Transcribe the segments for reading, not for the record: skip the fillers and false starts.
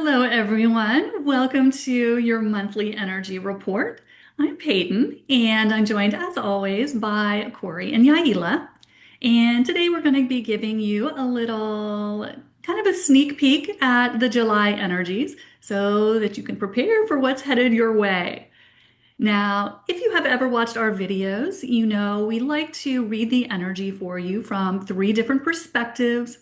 Hello, everyone. Welcome to your monthly energy report. I'm Peyton, and I'm joined as always by Corey and Yaila. And today we're going to be giving you a little kind of a sneak peek at the July energies so that you can prepare for what's headed your way. Now, if you have ever watched our videos, you know we like to read the energy for you from three different perspectives,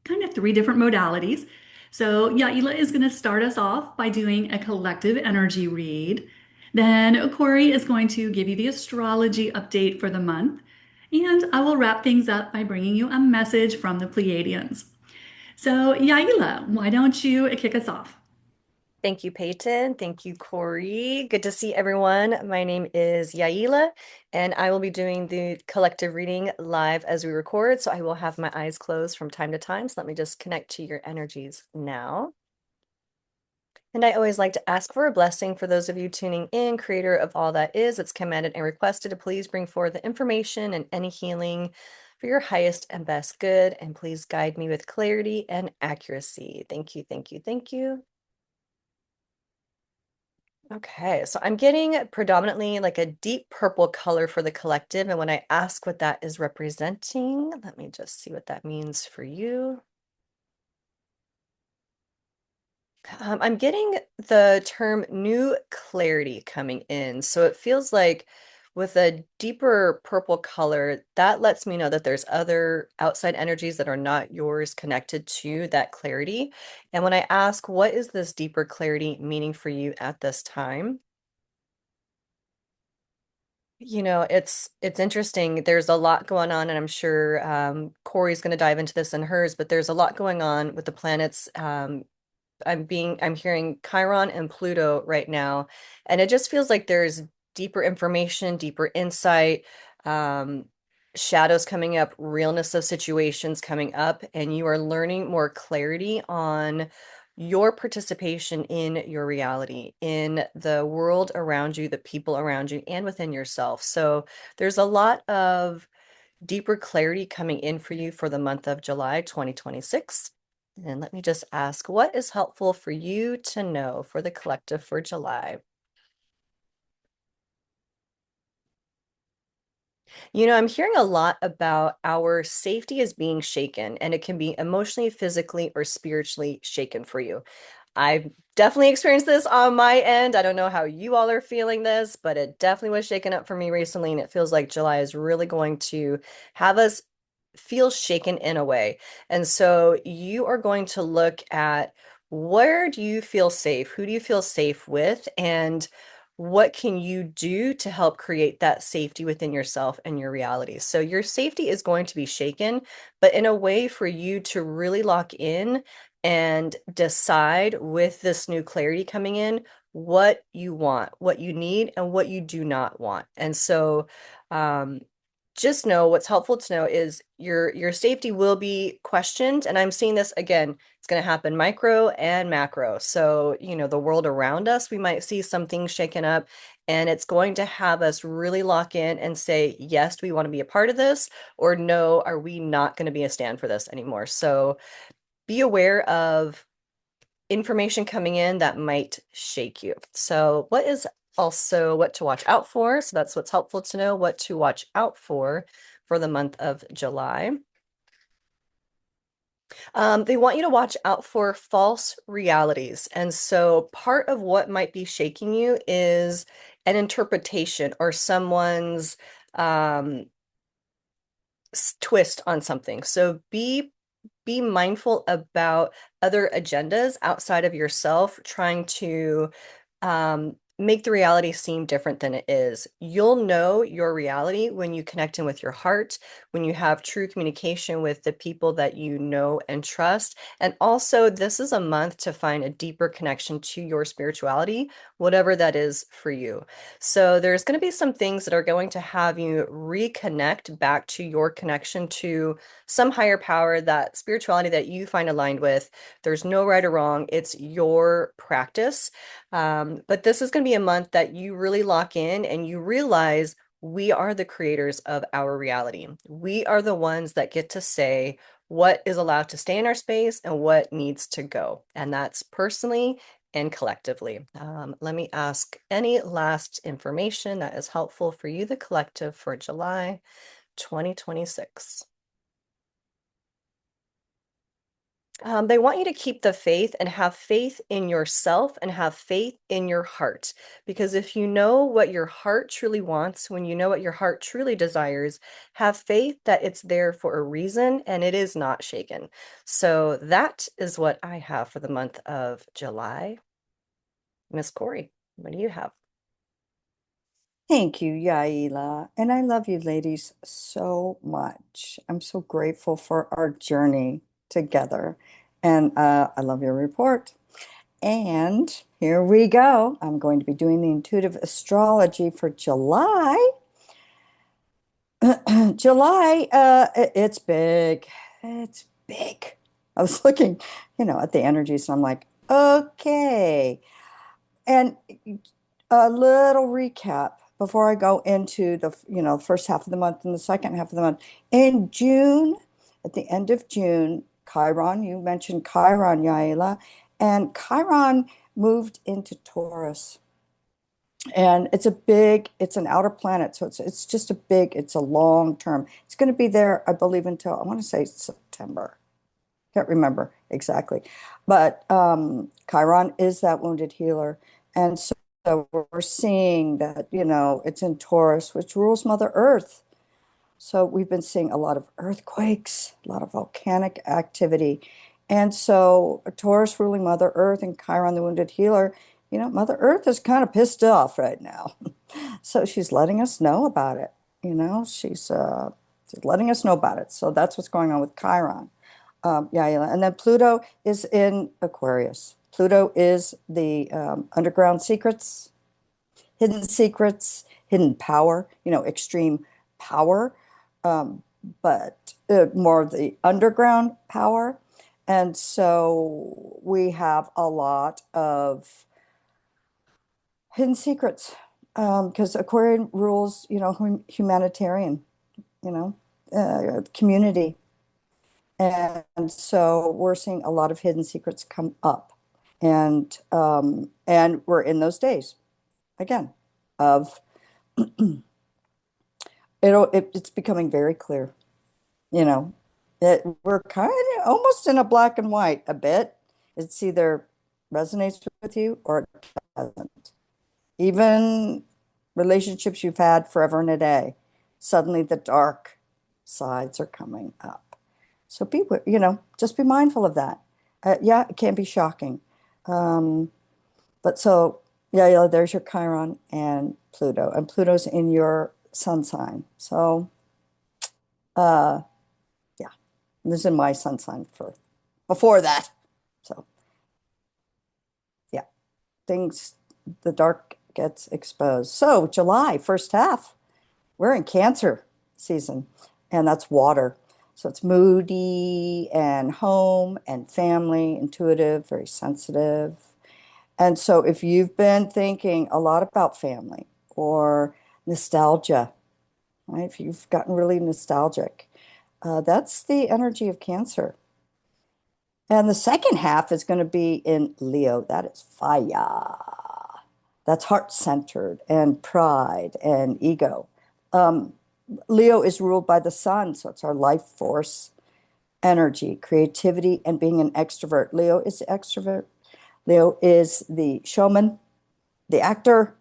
kind of three different modalities. So Yaila is going to start us off by doing a collective energy read. Then Corey is going to give you the astrology update for the month. And I will wrap things up by bringing you a message from the Pleiadians. So Yaila, why don't you kick us off? Thank you, Peyton. Thank you, Corey. Good to see everyone. My name is Yaila, and I will be doing the collective reading live as we record. So I will have my eyes closed from time to time. So let me just connect to your energies now. And I always like to ask for a blessing for those of you tuning in, creator of all that is. It's commanded and requested to please bring forth the information and any healing for your highest and best good. And please guide me with clarity and accuracy. Thank you, thank you, thank you. Okay, so I'm getting predominantly like a deep purple color for the collective. And when I ask what that is representing, let me just see what that means for you. I'm getting the term new clarity coming in. So it feels like with a deeper purple color, that lets me know that there's other outside energies that are not yours connected to that clarity. And when I ask, what is this deeper clarity meaning for you at this time? It's interesting. There's a lot going on, and I'm sure Corey's going to dive into this in hers, but there's a lot going on with the planets. I'm hearing Chiron and Pluto right now, and it just feels like there's deeper information, deeper insight, um, shadows coming up, realness of situations coming up, and you are learning more clarity on your participation in your reality, in the world around you, the people around you, and within yourself. So there's a lot of deeper clarity coming in for you for the month of July 2026. And let me just ask, what is helpful for you to know for the collective for July? I'm hearing a lot about our safety is being shaken, and it can be emotionally, physically, or spiritually shaken for you. I've definitely experienced this on my end. I don't know how you all are feeling this, but it definitely was shaken up for me recently, and it feels like July is really going to have us feel shaken in a way. And so you are going to look at where do you feel safe? Who do you feel safe with? And what can you do to help create that safety within yourself and your reality? So your safety is going to be shaken, but in a way for you to really lock in and decide with this new clarity coming in what you want, what you need, and what you do not want. And so, just know what's helpful to know is your safety will be questioned, and I'm seeing this again. It's going to happen micro and macro. So, the world around us, we might see some things shaken up, and it's going to have us really lock in and say, yes, we want to be a part of this, or no, are we not going to be a stand for this anymore? So be aware of information coming in that might shake you. So, what is also what to watch out for? So, that's what's helpful to know what to watch out for the month of July. They want you to watch out for false realities. And so, part of what might be shaking you is an interpretation or someone's um, twist on something. So, be mindful about other agendas outside of yourself trying to make the reality seem different than it is. You'll know your reality when you connect in with your heart, when you have true communication with the people that you know and trust. And also, this is a month to find a deeper connection to your spirituality, whatever that is for you. So, there's going to be some things that are going to have you reconnect back to your connection to some higher power, that spirituality that you find aligned with. There's no right or wrong, it's your practice. But this is going to be a month that you really lock in and you realize we are the creators of our reality. We are the ones that get to say what is allowed to stay in our space and what needs to go. And that's personally and collectively. Let me ask any last information that is helpful for you, the collective, for July 2026. They want you to keep the faith and have faith in yourself and have faith in your heart. Because if you know what your heart truly wants, when you know what your heart truly desires, have faith that it's there for a reason and it is not shaken. So that is what I have for the month of July. Miss Corey, what do you have? Thank you, Yaila. And I love you ladies so much. I'm so grateful for our journey together. And I love your report. And here we go. I'm going to be doing the intuitive astrology for July. July, it's big. It's big. I was looking, at the energies, and I'm like, okay. And a little recap before I go into the, first half of the month and the second half of the month. In June, at the end of June, Chiron, you mentioned Chiron, Yaila, and Chiron moved into Taurus. And it's an outer planet, so it's a long term. It's going to be there, I believe, until I want to say September. Can't remember exactly. But Chiron is that wounded healer. And so we're seeing that, it's in Taurus, which rules Mother Earth. So we've been seeing a lot of earthquakes, a lot of volcanic activity. And so Taurus ruling Mother Earth and Chiron the wounded healer, Mother Earth is kind of pissed off right now. So she's letting us know about it. She's letting us know about it. So that's what's going on with Chiron. Yeah. And then Pluto is in Aquarius. Pluto is the underground secrets, hidden power, extreme power, but more of the underground power. And so we have a lot of hidden secrets because Aquarian rules, humanitarian, community. And so we're seeing a lot of hidden secrets come up. And we're in those days again of it's becoming very clear, you know, that we're kind of almost in a black and white a bit. It's either resonates with you or it doesn't. Even relationships you've had forever and a day, suddenly the dark sides are coming up. So just be mindful of that. Yeah, it can be shocking. Um, but so, yeah, there's your Chiron and Pluto, and Pluto's in your sun sign. So, uh, yeah, this is in my sun sign for before that. So, yeah, things, the dark gets exposed. So, July, first half, we're in Cancer season, and that's water. So it's moody and home and family, intuitive, very sensitive. And so if you've been thinking a lot about family or nostalgia, right? If you've gotten really nostalgic, that's the energy of Cancer. And the second half is going to be in Leo. That is fire. That's heart-centered and pride and ego. Um, Leo is ruled by the sun, so it's our life force, energy, creativity, and being an extrovert. Leo is the extrovert. Leo is the showman, the actor,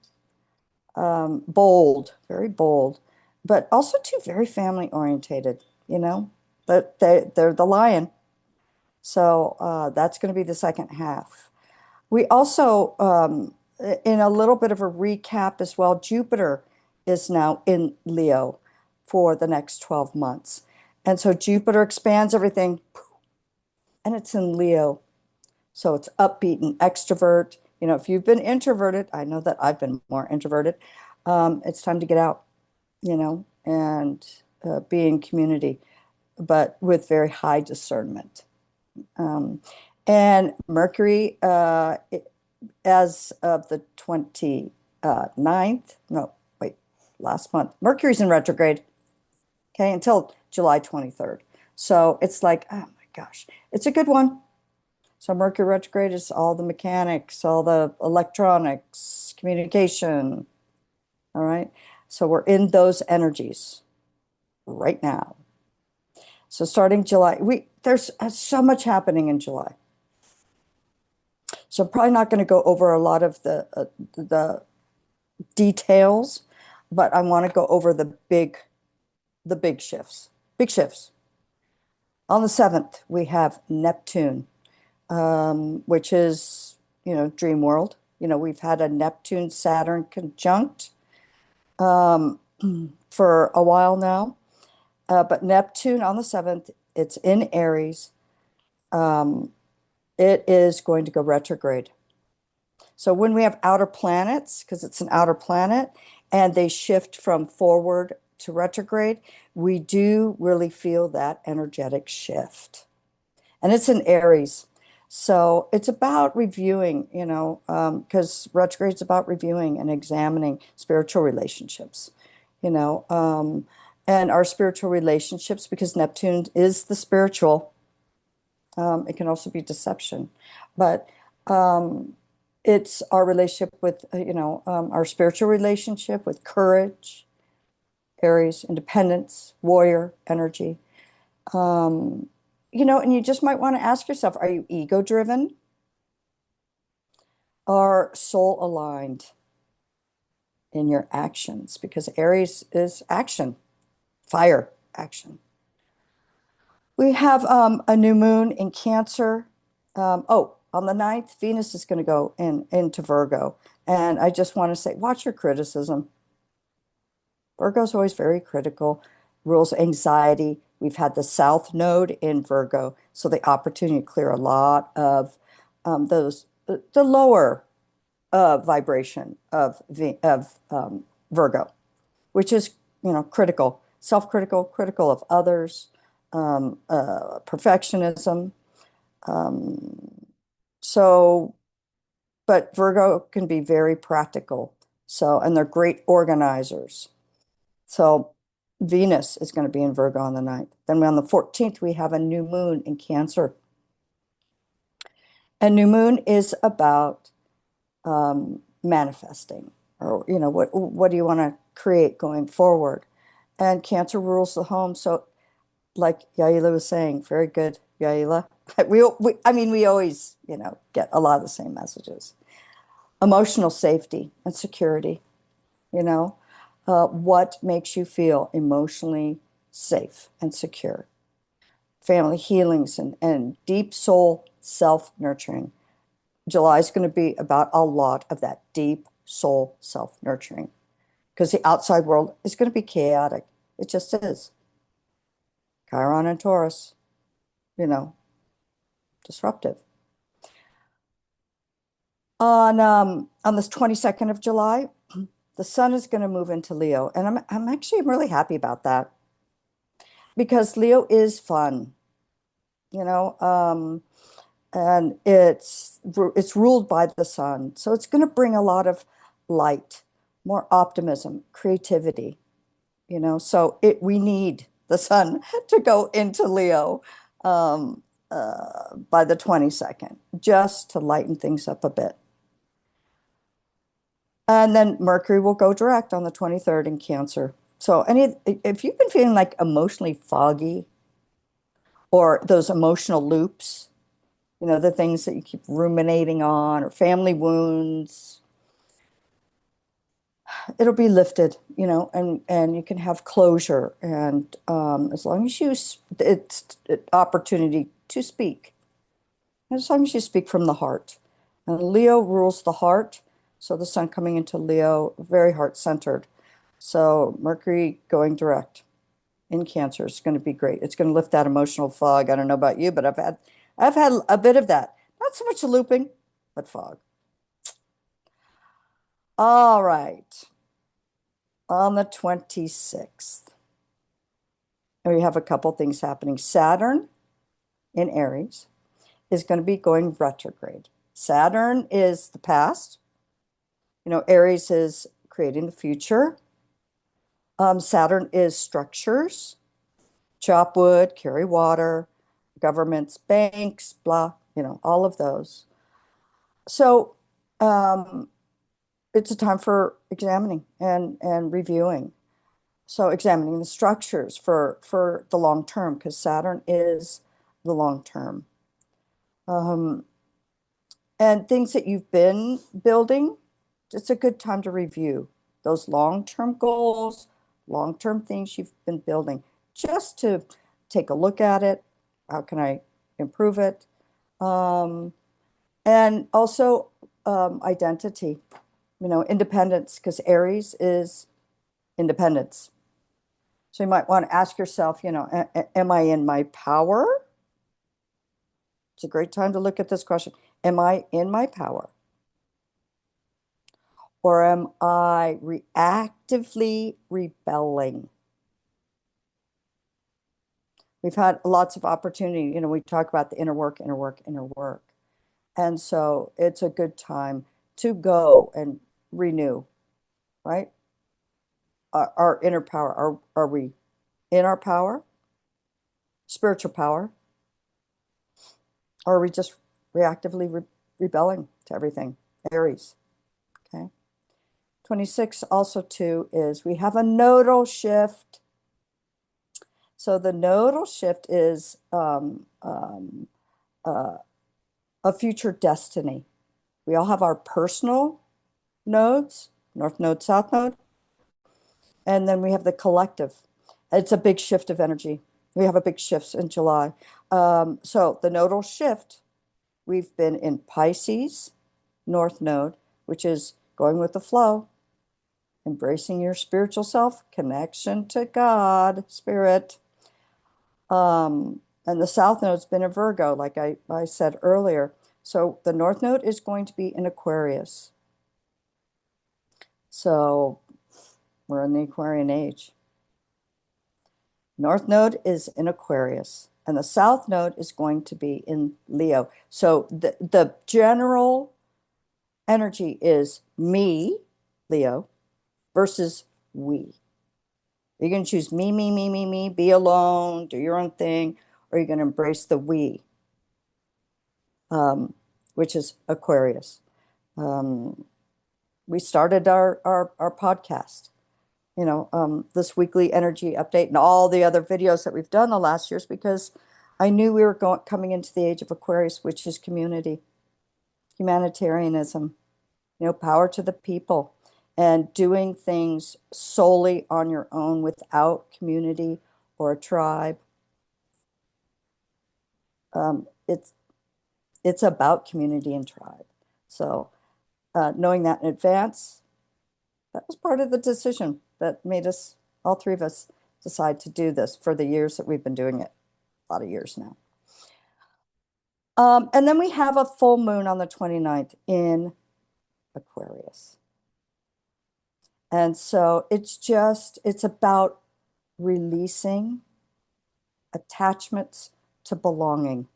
bold, very bold, but also too very family orientated, But they're the lion. So that's going to be the second half. We also, in a little bit of a recap as well, Jupiter is now in Leo for the next 12 months. And so Jupiter expands everything, and it's in Leo. So it's upbeat and extrovert. If you've been introverted, I know that I've been more introverted. It's time to get out, and be in community, but with very high discernment. Um, and Mercury, as of the 29th, no, wait, last month. Mercury's in retrograde, okay, until July 23rd. So it's like, oh my gosh, it's a good one. So Mercury retrograde is all the mechanics, all the electronics, communication. All right. So we're in those energies right now. So starting July, we there's so much happening in July. So I'm probably not going to go over a lot of the details, but I want to go over the big shifts. Big shifts. On the 7th, we have Neptune, which is, dream world. We've had a Neptune Saturn conjunct um, for a while now. But Neptune on the 7th, it's in Aries. Um, it is going to go retrograde. So when we have outer planets, because it's an outer planet, and they shift from forward to retrograde, we do really feel that energetic shift. And it's in Aries. So it's about reviewing, because retrograde is about reviewing and examining spiritual relationships, you know, um, and our spiritual relationships, because Neptune is the spiritual. It can also be deception, but it's our relationship with, our spiritual relationship with courage, Aries, independence, warrior energy. Um, and you just might want to ask yourself, are you ego driven or soul aligned in your actions? Because Aries is action, fire action. We have a new moon in Cancer. On the 9th, Venus is going to go into Virgo. And I just want to say, watch your criticism. Virgo's always very critical, rules anxiety. We've had the South Node in Virgo, so the opportunity to clear a lot of the lower vibration of Virgo, which is critical, self-critical, critical of others, perfectionism. Um, so, but Virgo can be very practical. So, and they're great organizers. So Venus is going to be in Virgo on the 9th. Then on the 14th, we have a new moon in Cancer. A new moon is about manifesting, or what do you want to create going forward? And Cancer rules the home. So, like Yaila was saying, very good, Yaila. I mean, we always, get a lot of the same messages. Emotional safety and security, you know. What makes you feel emotionally safe and secure? Family healings and deep soul self-nurturing. July is going to be about a lot of that deep soul self-nurturing because the outside world is going to be chaotic. It just is. Chiron and Taurus, you know, disruptive. On this 22nd of July, the sun is going to move into Leo, and I'm actually really happy about that because Leo is fun, you know, and it's ruled by the sun, so it's going to bring a lot of light, more optimism, creativity, So we need the sun to go into Leo um, by the 22nd, just to lighten things up a bit. And then Mercury will go direct on the 23rd in Cancer. So if you've been feeling like emotionally foggy or those emotional loops, the things that you keep ruminating on or family wounds, it'll be lifted, and you can have closure. And as long as it's an opportunity to speak, as long as you speak from the heart. And Leo rules the heart. So the sun coming into Leo, very heart centered. So Mercury going direct in Cancer is going to be great. It's going to lift that emotional fog. I don't know about you, but I've had a bit of that. Not so much looping, but fog. All right. On the 26th, we have a couple things happening. Saturn in Aries is going to be going retrograde. Saturn is the past. Aries is creating the future. Saturn is structures, chop wood, carry water, governments, banks, blah, all of those. So um, it's a time for examining and reviewing. So examining the structures for the long term, because Saturn is the long term. Um, and things that you've been building, it's a good time to review those long-term goals, long-term things you've been building, just to take a look at it. How can I improve it? Um, and also identity, independence, because Aries is independence. So you might want to ask yourself, am I in my power? It's a great time to look at this question. Am I in my power? Or am I reactively rebelling? We've had lots of opportunity. We talk about the inner work, inner work, inner work. And so it's a good time to go and renew, right? Our inner power. Are we in our power, spiritual power? Or are we just reactively rebelling to everything? Aries, okay? 26 also too is we have a nodal shift. So the nodal shift is uh, a future destiny. We all have our personal nodes, North Node, South Node, and then we have the collective. It's a big shift of energy. We have a big shift in July. So the nodal shift, we've been in Pisces, North Node, which is going with the flow, embracing your spiritual self, connection to God, spirit. And the South Node's been a Virgo, like I said earlier. So the North Node is going to be in Aquarius. So we're in the Aquarian age. North Node is in Aquarius, and the South Node is going to be in Leo. So the general energy is me, Leo, versus we. You're going to choose me, me, me, me, me, be alone, do your own thing, or you're going to embrace the we, which is Aquarius. Um, we started our podcast, this weekly energy update and all the other videos that we've done the last years because I knew we were coming into the age of Aquarius, which is community, humanitarianism, power to the people, and doing things solely on your own without community or a tribe. It's about community and tribe. So knowing that in advance, that was part of the decision that made us, all three of us, decide to do this for the years that we've been doing it, a lot of years now. And then we have a full moon on the 29th in Aquarius. And so it's about releasing attachments to belonging.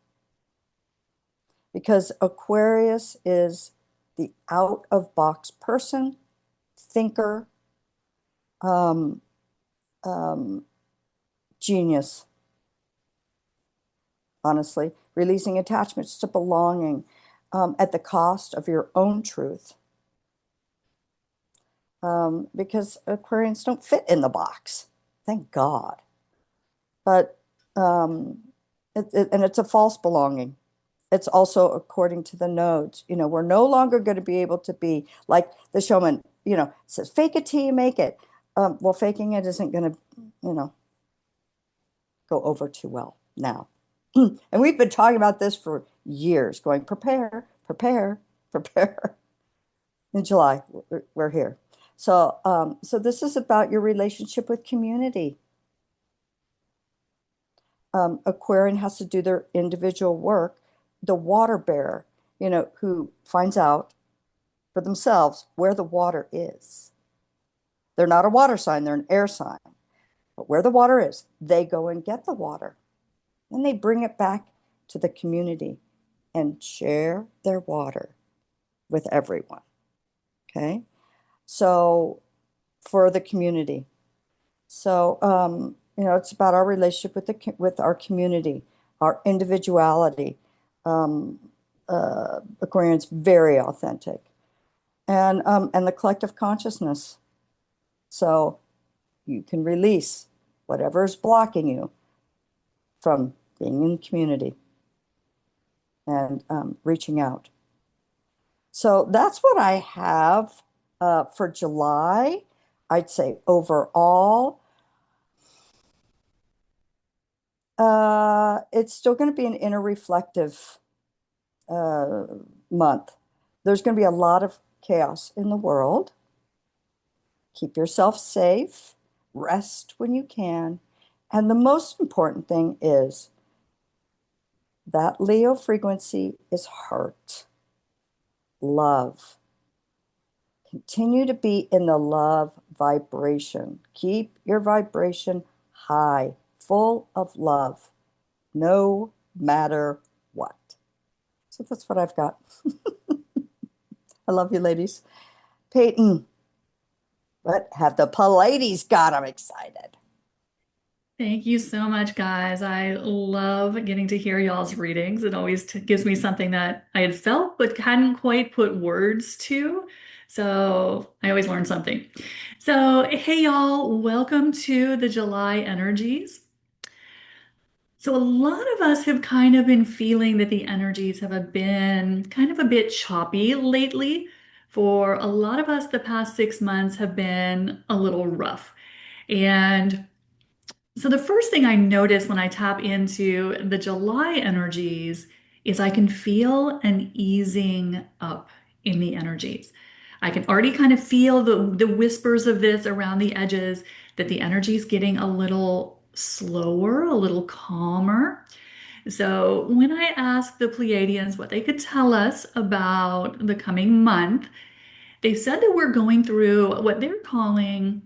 Because Aquarius is the out-of-box person, thinker, um, um, genius, honestly, releasing attachments to belonging at the cost of your own truth. Because Aquarians don't fit in the box, thank God. But and it's a false belonging. It's also according to the nodes. We're no longer going to be able to be like the showman, says, fake it till you make it. Well, faking it isn't going to, go over too well now. And we've been talking about this for years, going, prepare, prepare, prepare. In July, we're here. So this is about your relationship with community. Aquarian has to do their individual work. The water bearer, who finds out for themselves where the water is. They're not a water sign, they're an air sign. But where the water is, they go and get the water. And they bring it back to the community and share their water with everyone. Okay? So for the community. So, it's about our relationship with with our community, our individuality. Um, Aquarian's very authentic, and the collective consciousness. So you can release whatever is blocking you from being in community and reaching out. So that's what I have for July. I'd say overall, it's still going to be an inner reflective uh, month. There's going to be a lot of chaos in the world. Keep yourself safe, rest when you can. And the most important thing is that Leo frequency is heart, love. Continue to be in the love vibration. Keep your vibration high, full of love, no matter what. So that's what I've got. I love you, ladies. Peyton, what have the Pallades got? I'm excited. Thank you so much, guys. I love getting to hear y'all's readings. It always gives me something that I had felt but hadn't quite put words to. So I always learn something. So, hey, y'all, welcome to the July energies. So, a lot of us have kind of been feeling that the energies have been kind of a bit choppy lately. For a lot of us, the past 6 months have been a little rough. And so the first thing I notice when I tap into the July energies is I can feel an easing up in the energies. I can already kind of feel the whispers of this around the edges that the energy is getting a little slower, a little calmer. So when I asked the Pleiadians what they could tell us about the coming month, they said that we're going through what they're calling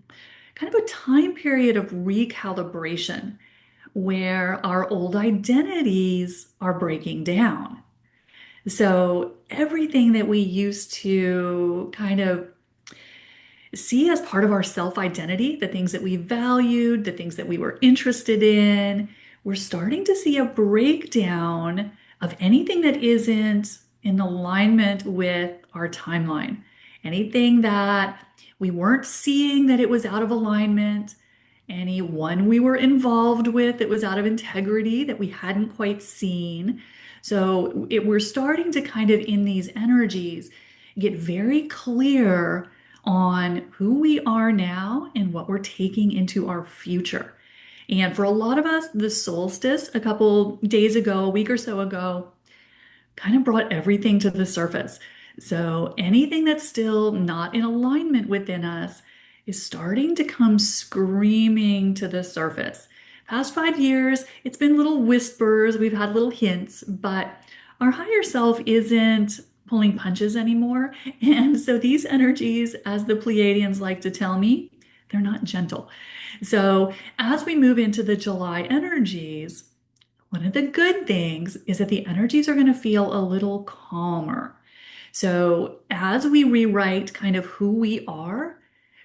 kind of a time period of recalibration where our old identities are breaking down. So everything that we used to kind of see as part of our self identity, the things that we valued, the things that we were interested in, we're starting to see a breakdown of anything that isn't in alignment with our timeline. Anything that we weren't seeing that it was out of alignment, anyone we were involved with that was out of integrity that we hadn't quite seen. So we're starting to kind of in these energies get very clear on who we are now and what we're taking into our future. And for a lot of us, the solstice a couple days ago, a week or so ago, kind of brought everything to the surface. So anything that's still not in alignment within us is starting to come screaming to the surface. Past 5 years, it's been little whispers, we've had little hints, but our higher self isn't pulling punches anymore. And so these energies, as the Pleiadians like to tell me, they're not gentle. So as we move into the July energies, one of the good things is that the energies are going to feel a little calmer. So, as we rewrite kind of who we are,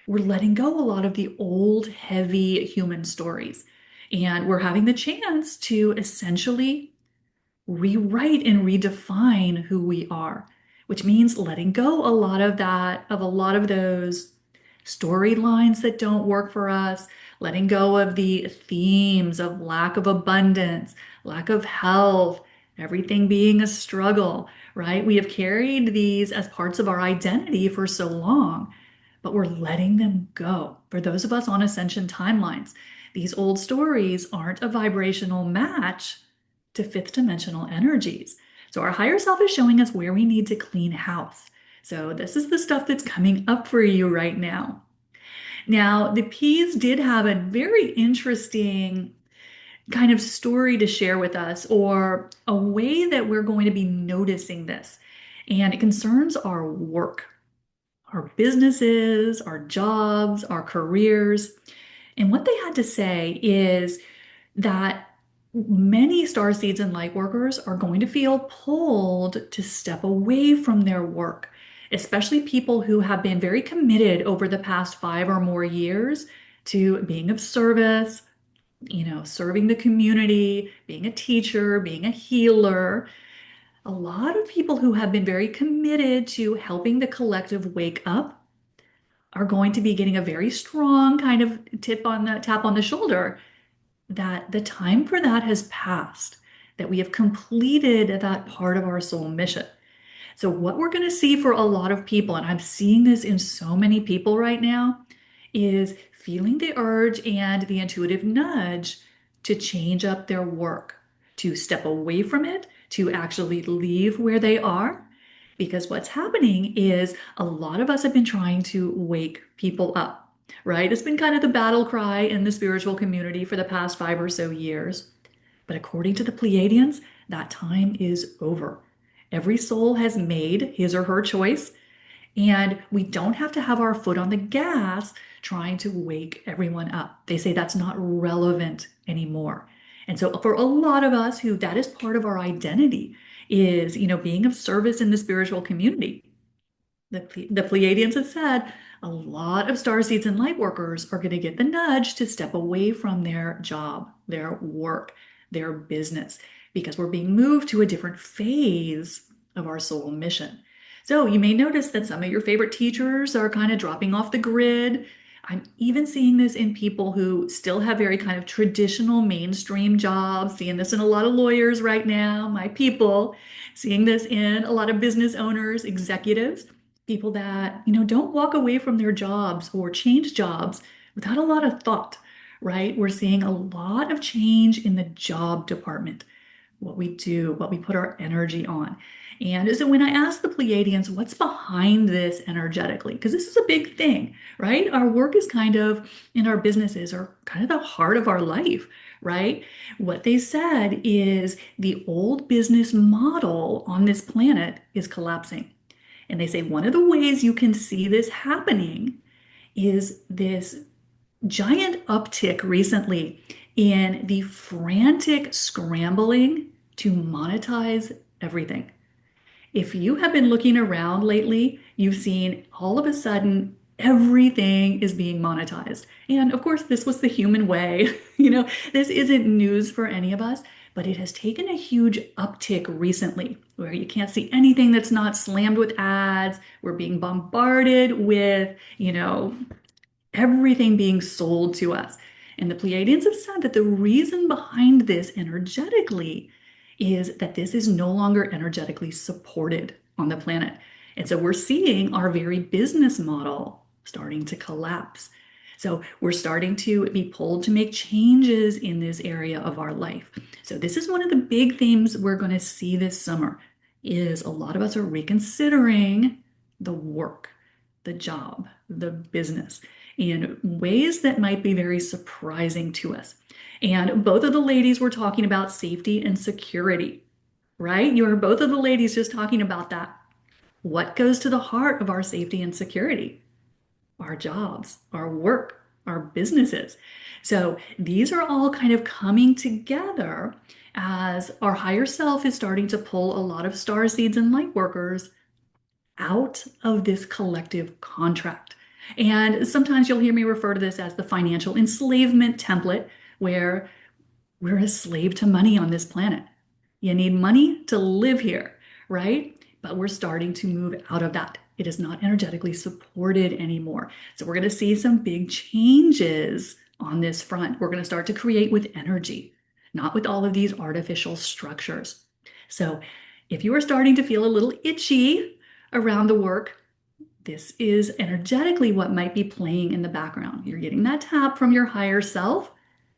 we're letting go a lot of the old, heavy human stories. And we're having the chance to essentially rewrite and redefine who we are, which means letting go a lot of that, of a lot of those storylines that don't work for us, letting go of the themes of lack of abundance, lack of health, everything being a struggle, right? We have carried these as parts of our identity for so long, but we're letting them go. For those of us on ascension timelines, these old stories aren't a vibrational match to fifth dimensional energies. So our higher self is showing us where we need to clean house. So this is the stuff that's coming up for you right now. Now, the P's did have a very interesting kind of story to share with us, or a way that we're going to be noticing this. And it concerns our work, our businesses, our jobs, our careers. And what they had to say is that many star seeds and light workers are going to feel pulled to step away from their work, especially people who have been very committed over the past 5 or more years to being of service, serving the community, being a teacher, being a healer. A lot of people who have been very committed to helping the collective wake up are going to be getting a very strong kind of tap on the shoulder that the time for that has passed, that we have completed that part of our soul mission. So, what we're going to see for a lot of people, and I'm seeing this in so many people right now, is feeling the urge and the intuitive nudge to change up their work, to step away from it, to actually leave where they are. Because what's happening is a lot of us have been trying to wake people up, right? It's been kind of the battle cry in the spiritual community for the past 5 or so years. But according to the Pleiadians, that time is over. Every soul has made his or her choice, and we don't have to have our foot on the gas trying to wake everyone up. They say that's not relevant anymore. And so for a lot of us who that is part of our identity is, being of service in the spiritual community. The Pleiadians have said a lot of star seeds and light workers are going to get the nudge to step away from their job, their work, their business, because we're being moved to a different phase of our soul mission. So you may notice that some of your favorite teachers are kind of dropping off the grid. I'm even seeing this in people who still have very kind of traditional mainstream jobs, seeing this in a lot of lawyers right now, my people, seeing this in a lot of business owners, executives, people that, don't walk away from their jobs or change jobs without a lot of thought, right? We're seeing a lot of change in the job department, what we do, what we put our energy on. And so when I ask the Pleiadians, what's behind this energetically? Because this is a big thing, right? Our work is kind of, in our businesses, are kind of the heart of our life, right? What they said is the old business model on this planet is collapsing. And they say one of the ways you can see this happening is this giant uptick recently in the frantic scrambling to monetize everything. If you have been looking around lately, you've seen all of a sudden everything is being monetized. And of course, this was the human way. This isn't news for any of us, but it has taken a huge uptick recently where you can't see anything that's not slammed with ads. We're being bombarded with, everything being sold to us. And the Pleiadians have said that the reason behind this energetically is that this is no longer energetically supported on the planet. And so we're seeing our very business model starting to collapse. So we're starting to be pulled to make changes in this area of our life. So this is one of the big themes we're going to see this summer is a lot of us are reconsidering the work, the job, the business in ways that might be very surprising to us. And both of the ladies were talking about safety and security, right? You heard both of the ladies just talking about that. What goes to the heart of our safety and security? Our jobs, our work, our businesses. So these are all kind of coming together as our higher self is starting to pull a lot of star seeds and light workers out of this collective contract. And sometimes you'll hear me refer to this as the financial enslavement template, where we're a slave to money on this planet. You need money to live here, right? But we're starting to move out of that. It is not energetically supported anymore. So we're going to see some big changes on this front. We're going to start to create with energy, not with all of these artificial structures. So if you are starting to feel a little itchy around the work, this is energetically what might be playing in the background. You're getting that tap from your higher self,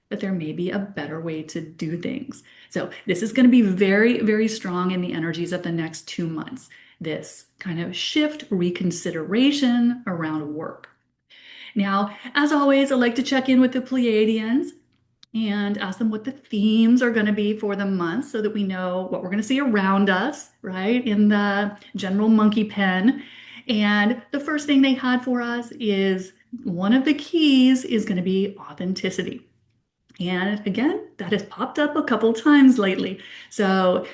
but there may be a better way to do things. So this is going to be very, very strong in the energies of the next 2 months. This kind of shift, reconsideration around work. Now, as always, I like to check in with the Pleiadians and ask them what the themes are going to be for the month so that we know what we're going to see around us, right, in the general monkey pen. And the first thing they had for us is one of the keys is going to be authenticity. And again, that has popped up a couple times lately. So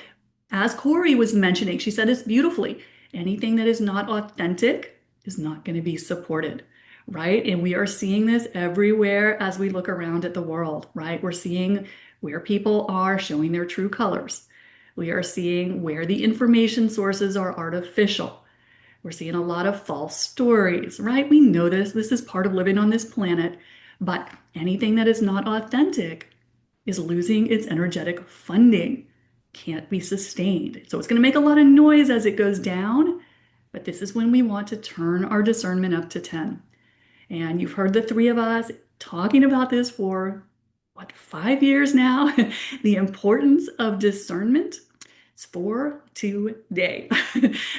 as Corey was mentioning, she said this beautifully. Anything that is not authentic is not going to be supported, right? And we are seeing this everywhere as we look around at the world, right? We're seeing where people are showing their true colors. We are seeing where the information sources are artificial. We're seeing a lot of false stories, right? We know this. This is part of living on this planet. But anything that is not authentic is losing its energetic funding, can't be sustained. So it's going to make a lot of noise as it goes down. But this is when we want to turn our discernment up to 10. And you've heard the three of us talking about this for what, 5 years now? The importance of discernment. It's for today.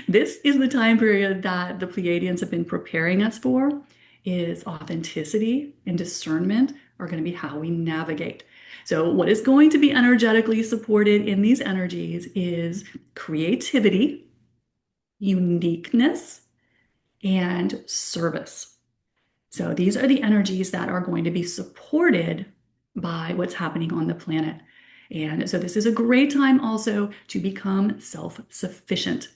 This is the time period that the Pleiadians have been preparing us for, is authenticity and discernment are going to be how we navigate. So what is going to be energetically supported in these energies is creativity, uniqueness, and service. So these are the energies that are going to be supported by what's happening on the planet. And so this is a great time also to become self-sufficient.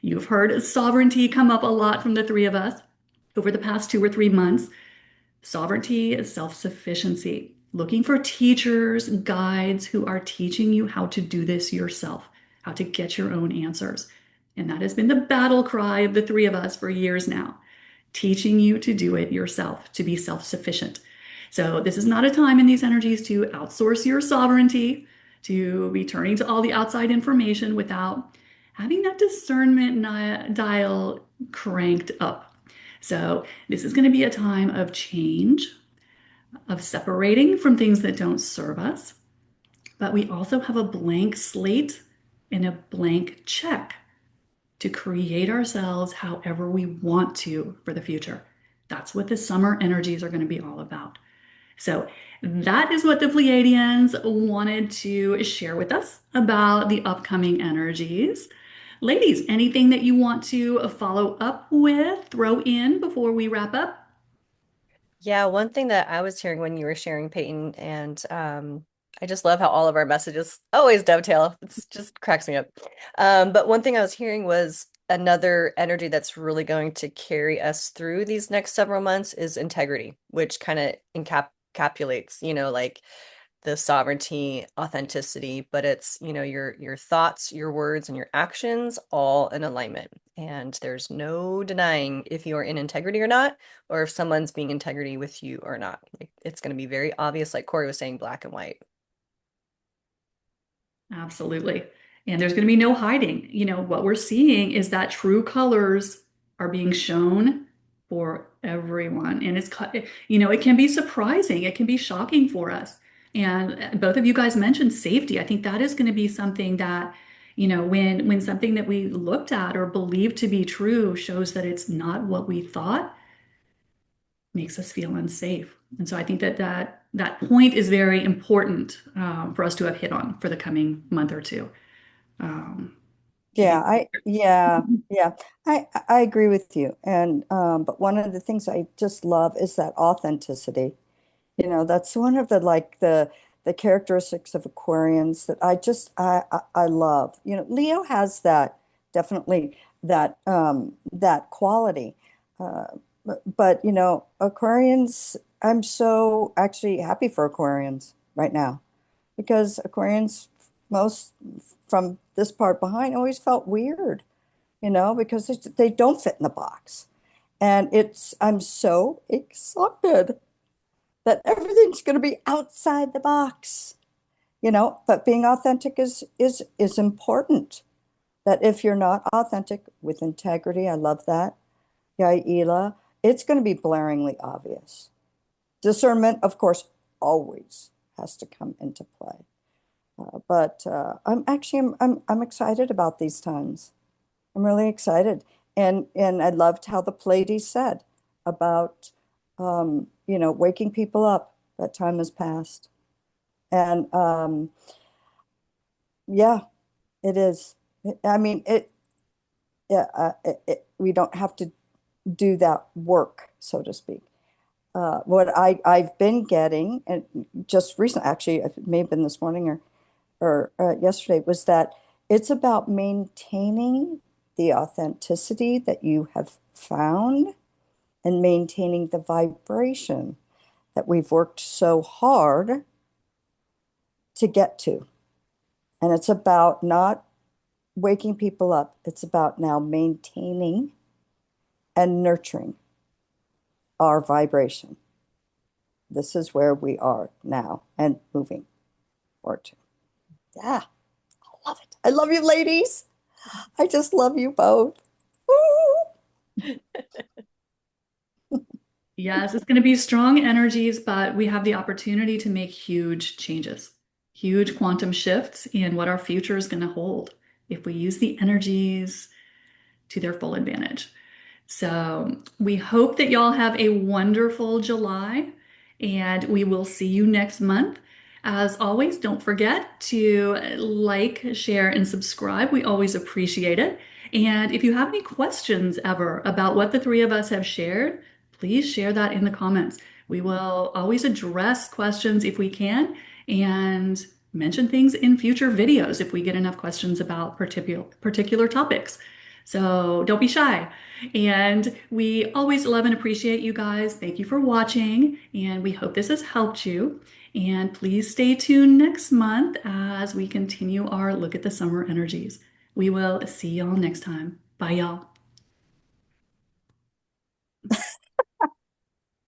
You've heard sovereignty come up a lot from the three of us over the past 2 or 3 months. Sovereignty is self-sufficiency. Looking for teachers, guides who are teaching you how to do this yourself, how to get your own answers. And that has been the battle cry of the three of us for years now, teaching you to do it yourself, to be self-sufficient. So this is not a time in these energies to outsource your sovereignty, to be turning to all the outside information without having that discernment dial cranked up. So this is going to be a time of change, of separating from things that don't serve us. But we also have a blank slate and a blank check to create ourselves however we want to for the future. That's what the summer energies are going to be all about. So that is what the Pleiadians wanted to share with us about the upcoming energies. Ladies, anything that you want to follow up with, throw in before we wrap up? Yeah, one thing that I was hearing when you were sharing, Peyton, and I just love how all of our messages always dovetail. It's just cracks me up. But one thing I was hearing was another energy that's really going to carry us through these next several months is integrity, which kind of encapsulates, like the sovereignty, authenticity, but it's, your thoughts, your words, and your actions all in alignment. And there's no denying if you're in integrity or not, or if someone's being integrity with you or not. Like, it's going to be very obvious, like Corey was saying, black and white. Absolutely. And there's going to be no hiding. What we're seeing is that true colors are being shown for everyone. And it can be surprising. It can be shocking for us. And both of you guys mentioned safety. I think that is going to be something that, when something that we looked at or believed to be true shows that it's not what we thought, makes us feel unsafe. And so I think that point is very important for us to have hit on for the coming month or two. To be Yeah. I agree with you. And but one of the things I just love is that authenticity. That's one of the characteristics of Aquarians that I love. Leo has that definitely that quality. Uh, but Aquarians, I'm so actually happy for Aquarians right now because Aquarians most from this part behind always felt weird, because they don't fit in the box. And I'm so excited that everything's going to be outside the box, but being authentic is important. That if you're not authentic with integrity, I love that, Yaila, it's going to be blaringly obvious. Discernment, of course, always has to come into play. But I'm excited about these times. I'm really excited, and I loved how the Pleiades said about waking people up. That time has passed, and yeah, it is. I mean, yeah, we don't have to do that work, so to speak. What I've been getting, and just recently, actually, it may have been this morning or yesterday, was that it's about maintaining the authenticity that you have found and maintaining the vibration that we've worked so hard to get to. And it's about not waking people up. It's about now maintaining and nurturing our vibration. This is where we are now and moving forward to. Yeah, I love it. I love you, ladies. I just love you both. Woo! Yes, it's going to be strong energies, but we have the opportunity to make huge changes, huge quantum shifts in what our future is going to hold if we use the energies to their full advantage. So we hope that y'all have a wonderful July, and we will see you next month. As always, don't forget to like, share, and subscribe. We always appreciate it. And if you have any questions ever about what the three of us have shared, please share that in the comments. We will always address questions if we can and mention things in future videos if we get enough questions about particular topics. So don't be shy. And we always love and appreciate you guys. Thank you for watching, and we hope this has helped you. And please stay tuned next month as we continue our look at the summer energies. We will see y'all next time. Bye, y'all.